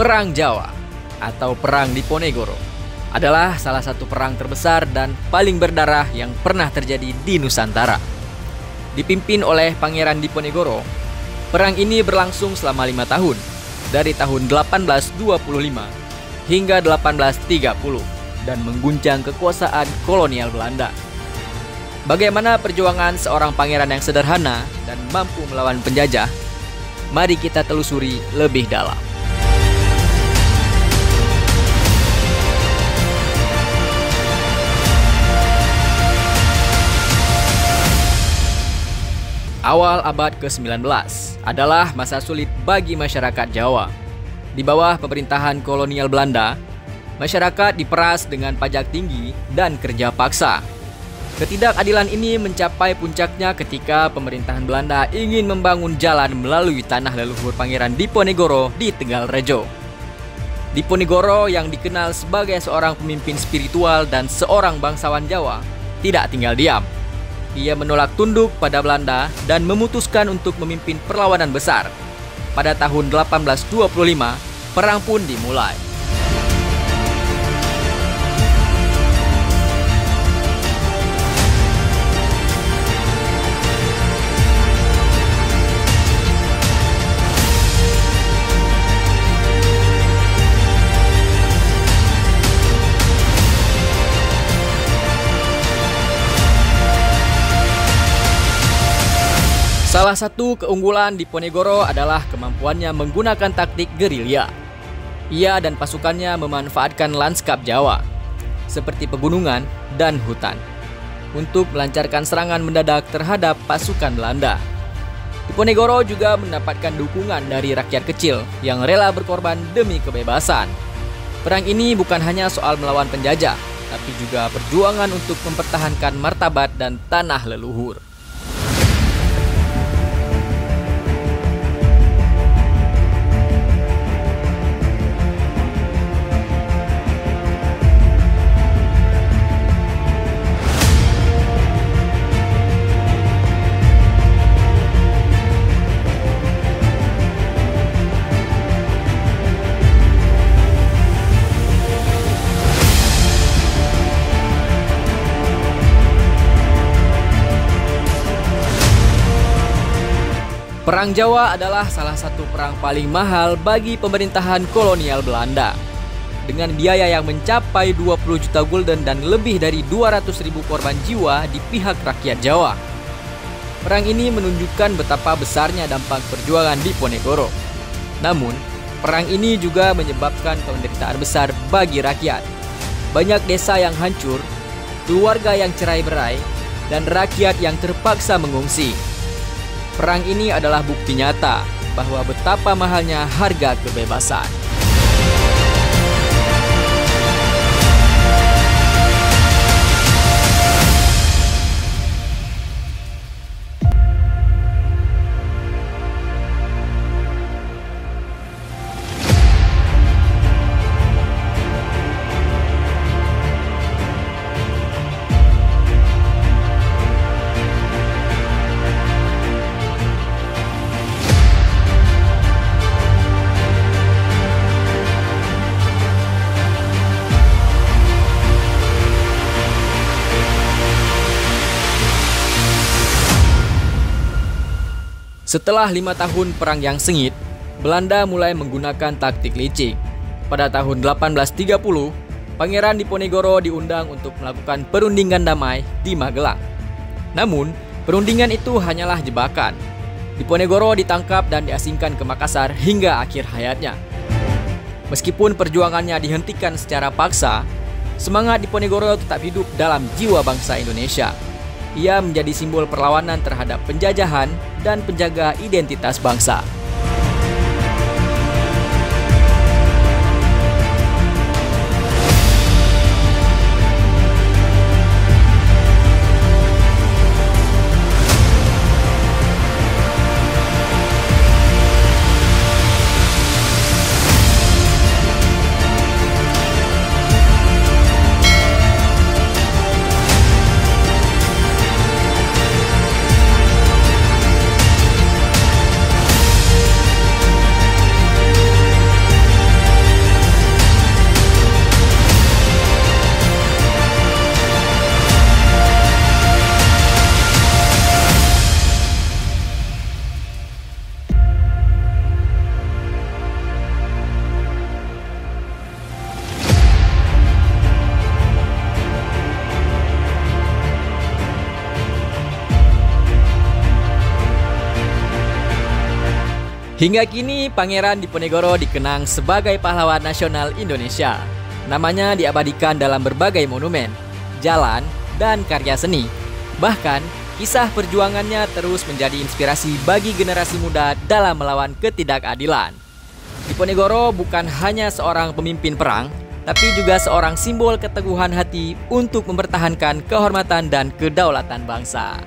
Perang Jawa atau Perang Diponegoro adalah salah satu perang terbesar dan paling berdarah yang pernah terjadi di Nusantara. Dipimpin oleh Pangeran Diponegoro, perang ini berlangsung selama 5 tahun, dari tahun 1825 hingga 1830 dan mengguncang kekuasaan kolonial Belanda. Bagaimana perjuangan seorang pangeran yang sederhana dan mampu melawan penjajah? Mari kita telusuri lebih dalam. Awal abad ke-19 adalah masa sulit bagi masyarakat Jawa. Di bawah pemerintahan kolonial Belanda, masyarakat diperas dengan pajak tinggi dan kerja paksa. Ketidakadilan ini mencapai puncaknya ketika pemerintahan Belanda ingin membangun jalan melalui tanah leluhur Pangeran Diponegoro di Tegalrejo. Diponegoro yang dikenal sebagai seorang pemimpin spiritual dan seorang bangsawan Jawa tidak tinggal diam. Ia menolak tunduk pada Belanda dan memutuskan untuk memimpin perlawanan besar. Pada tahun 1825, perang pun dimulai. Salah satu keunggulan Diponegoro adalah kemampuannya menggunakan taktik gerilya. Ia dan pasukannya memanfaatkan lanskap Jawa, seperti pegunungan dan hutan, untuk melancarkan serangan mendadak terhadap pasukan Belanda. Diponegoro juga mendapatkan dukungan dari rakyat kecil yang rela berkorban demi kebebasan. Perang ini bukan hanya soal melawan penjajah, tapi juga perjuangan untuk mempertahankan martabat dan tanah leluhur. Perang Jawa adalah salah satu perang paling mahal bagi pemerintahan kolonial Belanda. Dengan biaya yang mencapai 20 juta gulden dan lebih dari 200.000 korban jiwa di pihak rakyat Jawa. Perang ini menunjukkan betapa besarnya dampak perjuangan Diponegoro. Namun, perang ini juga menyebabkan penderitaan besar bagi rakyat. Banyak desa yang hancur, keluarga yang cerai-berai, dan rakyat yang terpaksa mengungsi. Perang ini adalah bukti nyata bahwa betapa mahalnya harga kebebasan. Setelah 5 tahun perang yang sengit, Belanda mulai menggunakan taktik licik. Pada tahun 1830, Pangeran Diponegoro diundang untuk melakukan perundingan damai di Magelang. Namun, perundingan itu hanyalah jebakan. Diponegoro ditangkap dan diasingkan ke Makassar hingga akhir hayatnya. Meskipun perjuangannya dihentikan secara paksa, semangat Diponegoro tetap hidup dalam jiwa bangsa Indonesia. Ia menjadi simbol perlawanan terhadap penjajahan dan penjaga identitas bangsa. Hingga kini Pangeran Diponegoro dikenang sebagai pahlawan nasional Indonesia. Namanya diabadikan dalam berbagai monumen, jalan, dan karya seni. Bahkan, kisah perjuangannya terus menjadi inspirasi bagi generasi muda dalam melawan ketidakadilan. Diponegoro bukan hanya seorang pemimpin perang, tapi juga seorang simbol keteguhan hati untuk mempertahankan kehormatan dan kedaulatan bangsa.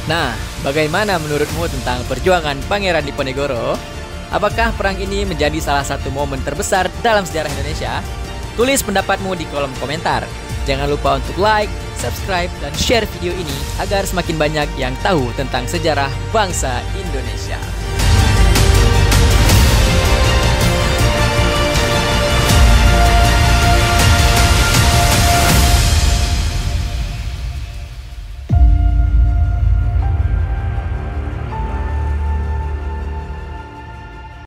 Nah, bagaimana menurutmu tentang perjuangan Pangeran Diponegoro? Apakah perang ini menjadi salah satu momen terbesar dalam sejarah Indonesia? Tulis pendapatmu di kolom komentar. Jangan lupa untuk like, subscribe, dan share video ini agar semakin banyak yang tahu tentang sejarah bangsa Indonesia.